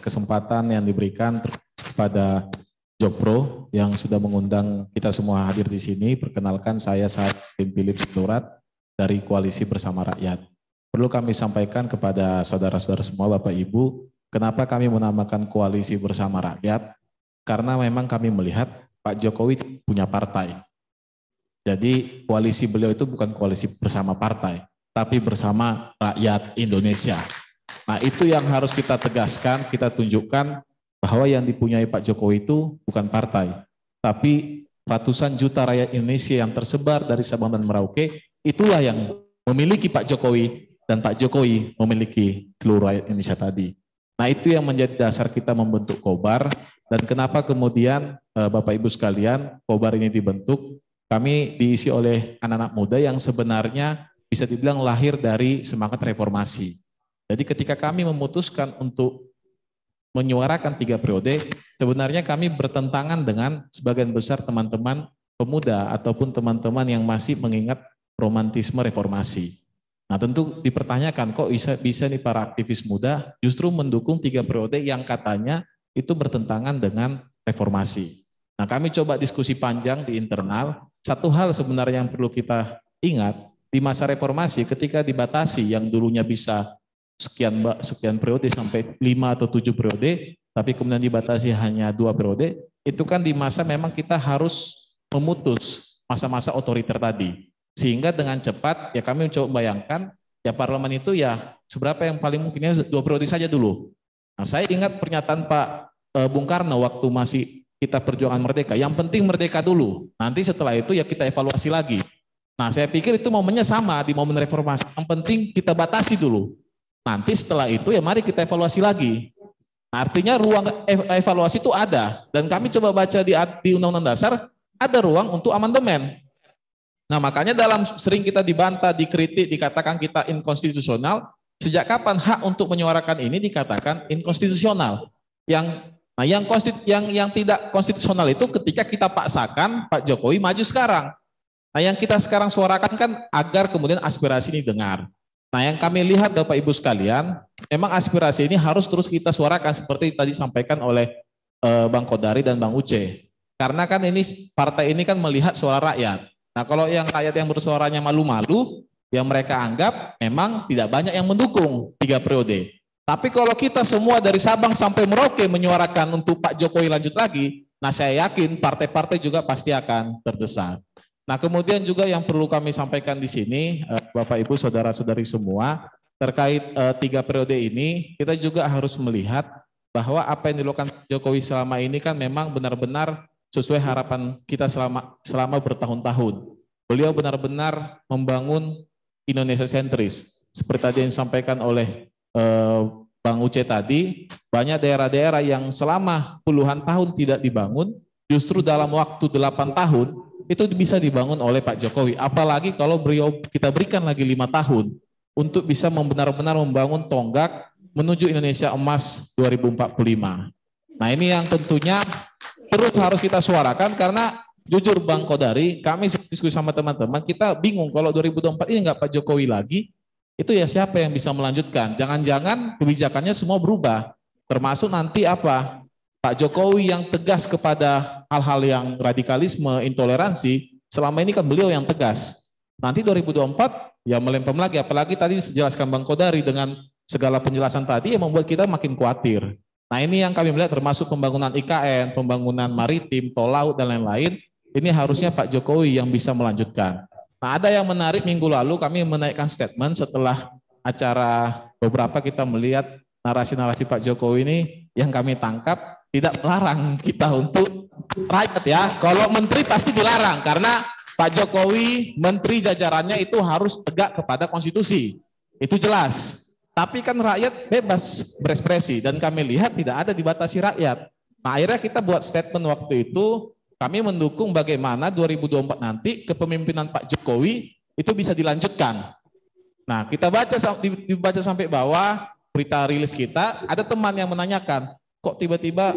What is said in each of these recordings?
kesempatan yang diberikan kepada Jokpro yang sudah mengundang kita semua hadir di sini. Perkenalkan, saya Tim Philip Sitorus dari Koalisi Bersama Rakyat. Perlu kami sampaikan kepada saudara-saudara semua, Bapak Ibu, kenapa kami menamakan Koalisi Bersama Rakyat? Karena memang kami melihat Pak Jokowi punya partai. Jadi koalisi beliau itu bukan koalisi bersama partai, tapi bersama rakyat Indonesia. Nah, itu yang harus kita tegaskan, kita tunjukkan bahwa yang dipunyai Pak Jokowi itu bukan partai, tapi ratusan juta rakyat Indonesia yang tersebar dari Sabang dan Merauke, itulah yang memiliki Pak Jokowi, dan Pak Jokowi memiliki seluruh rakyat Indonesia tadi. Nah, itu yang menjadi dasar kita membentuk Kobar, dan kenapa kemudian Bapak Ibu sekalian, Kobar ini dibentuk. Kami diisi oleh anak-anak muda yang sebenarnya bisa dibilang lahir dari semangat reformasi. Jadi ketika kami memutuskan untuk menyuarakan 3 periode, sebenarnya kami bertentangan dengan sebagian besar teman-teman pemuda ataupun teman-teman yang masih mengingat romantisme reformasi. Nah, tentu dipertanyakan kok bisa nih para aktivis muda justru mendukung 3 periode yang katanya itu bertentangan dengan reformasi. Nah, kami coba diskusi panjang di internal. Satu hal sebenarnya yang perlu kita ingat, di masa reformasi ketika dibatasi yang dulunya bisa sekian periode sampai 5 atau 7 periode, tapi kemudian dibatasi hanya 2 periode, itu kan di masa memang kita harus memutus masa-masa otoriter tadi. Sehingga dengan cepat, ya kami coba bayangkan, ya parlemen itu ya seberapa yang paling mungkinnya 2 periode saja dulu. Nah, saya ingat pernyataan Pak Bung Karno waktu masih kita perjuangan merdeka, yang penting merdeka dulu, nanti setelah itu ya kita evaluasi lagi. Nah, saya pikir itu momennya sama di momen reformasi, yang penting kita batasi dulu, nanti setelah itu ya mari kita evaluasi lagi. Nah, artinya ruang evaluasi itu ada, dan kami coba baca di Undang-Undang Dasar, ada ruang untuk amandemen. Nah, makanya dalam sering kita dibantah, dikritik, dikatakan kita inkonstitusional, sejak kapan hak untuk menyuarakan ini dikatakan inkonstitusional? Yang tidak konstitusional itu ketika kita paksakan Pak Jokowi maju sekarang. Nah, yang kita sekarang suarakan kan agar kemudian aspirasi ini dengar. Nah, yang kami lihat Bapak Ibu sekalian, memang aspirasi ini harus terus kita suarakan seperti tadi sampaikan oleh Bang Kodari dan Bang Uce. Karena kan ini partai ini kan melihat suara rakyat. Nah, kalau yang rakyat yang bersuaranya malu-malu, yang mereka anggap memang tidak banyak yang mendukung 3 periode. Tapi kalau kita semua dari Sabang sampai Merauke menyuarakan untuk Pak Jokowi lanjut lagi, nah saya yakin partai-partai juga pasti akan terdesak. Nah, kemudian juga yang perlu kami sampaikan di sini, Bapak Ibu, saudara-saudari semua, terkait 3 periode ini, kita juga harus melihat bahwa apa yang dilakukan Pak Jokowi selama ini kan memang benar-benar sesuai harapan kita selama bertahun-tahun. Beliau benar-benar membangun Indonesia sentris. Seperti tadi yang disampaikan oleh Bang Uce tadi, banyak daerah-daerah yang selama puluhan tahun tidak dibangun, justru dalam waktu 8 tahun itu bisa dibangun oleh Pak Jokowi. Apalagi kalau kita berikan lagi 5 tahun untuk bisa benar-benar membangun tonggak menuju Indonesia Emas 2045. Nah, ini yang tentunya terus harus kita suarakan, karena jujur Bang Kodari, kami diskusi sama teman-teman, kita bingung kalau 2024 ini nggak Pak Jokowi lagi, itu ya siapa yang bisa melanjutkan? Jangan-jangan kebijakannya semua berubah, termasuk nanti apa? Pak Jokowi yang tegas kepada hal-hal yang radikalisme, intoleransi, selama ini kan beliau yang tegas. Nanti 2024 ya melempem lagi, apalagi tadi dijelaskan Bang Kodari dengan segala penjelasan tadi yang membuat kita makin khawatir. Nah, ini yang kami melihat termasuk pembangunan IKN, pembangunan maritim, tol laut, dan lain-lain, ini harusnya Pak Jokowi yang bisa melanjutkan. Nah, ada yang menarik, minggu lalu kami menaikkan statement setelah acara beberapa kita melihat narasi-narasi Pak Jokowi ini yang kami tangkap tidak melarang kita untuk rakyat ya. Kalau menteri pasti dilarang karena Pak Jokowi, menteri jajarannya itu harus tegak kepada konstitusi. Itu jelas. Tapi kan rakyat bebas berekspresi dan kami lihat tidak ada dibatasi rakyat. Nah, akhirnya kita buat statement waktu itu, kami mendukung bagaimana 2024 nanti kepemimpinan Pak Jokowi itu bisa dilanjutkan. Nah, kita dibaca sampai bawah berita rilis kita, ada teman yang menanyakan, kok tiba-tiba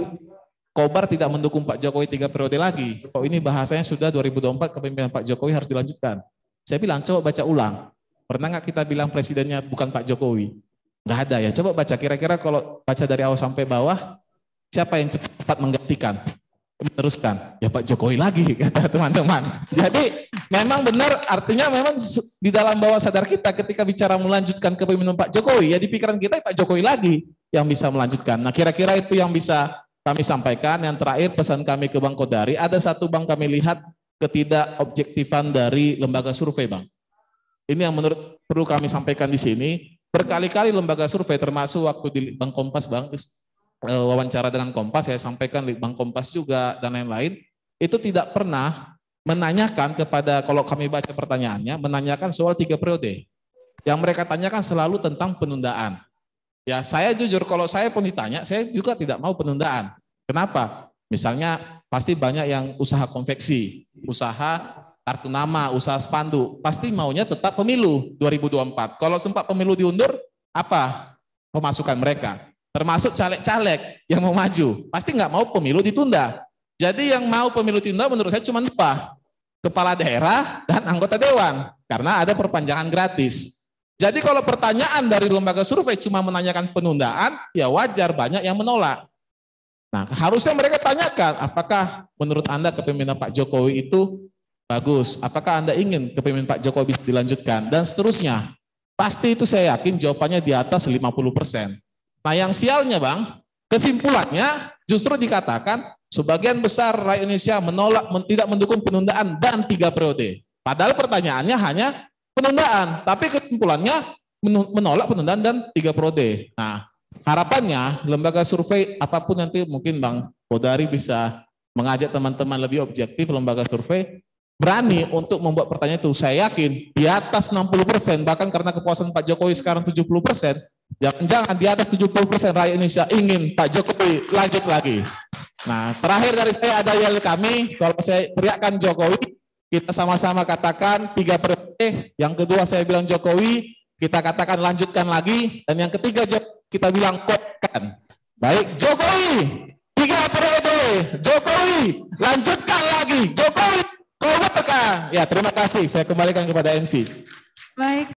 Kobar tidak mendukung Pak Jokowi 3 periode lagi? Kok ini bahasanya sudah 2024 kepemimpinan Pak Jokowi harus dilanjutkan? Saya bilang, coba baca ulang. Pernah nggak kita bilang presidennya bukan Pak Jokowi? Nggak ada ya. Coba baca kira-kira kalau baca dari awal sampai bawah, siapa yang cepat menggantikan, meneruskan? Ya Pak Jokowi lagi, kata teman-teman. Jadi memang benar, artinya memang di dalam bawah sadar kita ketika bicara melanjutkan kepemimpinan Pak Jokowi, ya di pikiran kita Pak Jokowi lagi yang bisa melanjutkan. Nah kira-kira itu yang bisa kami sampaikan. Yang terakhir pesan kami ke Bang Kodari, ada satu Bang kami lihat ketidakobjektifan dari lembaga survei Bang. Ini yang menurut perlu kami sampaikan di sini. Berkali-kali lembaga survei termasuk waktu di Bang Kompas Bang, wawancara dengan Kompas, saya sampaikan di Bang Kompas juga dan lain-lain, itu tidak pernah menanyakan kepada, kalau kami baca pertanyaannya, menanyakan soal 3 periode. Yang mereka tanyakan selalu tentang penundaan. Ya saya jujur, kalau saya pun ditanya, saya juga tidak mau penundaan. Kenapa? Misalnya pasti banyak yang usaha konveksi, usaha kartu nama, usaha spanduk, pasti maunya tetap pemilu 2024. Kalau sempat pemilu diundur, apa pemasukan mereka? Termasuk caleg-caleg yang mau maju, pasti nggak mau pemilu ditunda. Jadi yang mau pemilu ditunda menurut saya cuma 2, kepala daerah dan anggota dewan, karena ada perpanjangan gratis. Jadi kalau pertanyaan dari lembaga survei cuma menanyakan penundaan, ya wajar banyak yang menolak. Nah harusnya mereka tanyakan, apakah menurut Anda kepemimpinan Pak Jokowi itu bagus? Apakah Anda ingin kepemimpinan Pak Jokowi bisa dilanjutkan? Dan seterusnya. Pasti itu saya yakin jawabannya di atas 50%. Nah yang sialnya Bang, kesimpulannya justru dikatakan sebagian besar rakyat Indonesia menolak, tidak mendukung penundaan dan 3 periode. Padahal pertanyaannya hanya penundaan, tapi kesimpulannya menolak penundaan dan 3 periode. Nah harapannya lembaga survei apapun nanti mungkin Bang Kodari bisa mengajak teman-teman lebih objektif, lembaga survei berani untuk membuat pertanyaan itu. Saya yakin di atas 60%, bahkan karena kepuasan Pak Jokowi sekarang 70%, jangan-jangan di atas 70% rakyat Indonesia ingin Pak Jokowi lanjut lagi. Nah, terakhir dari saya ada yel kami, kalau saya teriakkan Jokowi, kita sama-sama katakan 3 periode, yang kedua saya bilang Jokowi, kita katakan lanjutkan lagi, dan yang ketiga kita bilang kuatkan. Baik, Jokowi, 3 periode, Jokowi, lanjutkan lagi, Jokowi, ya terima kasih, saya kembalikan kepada MC. Baik.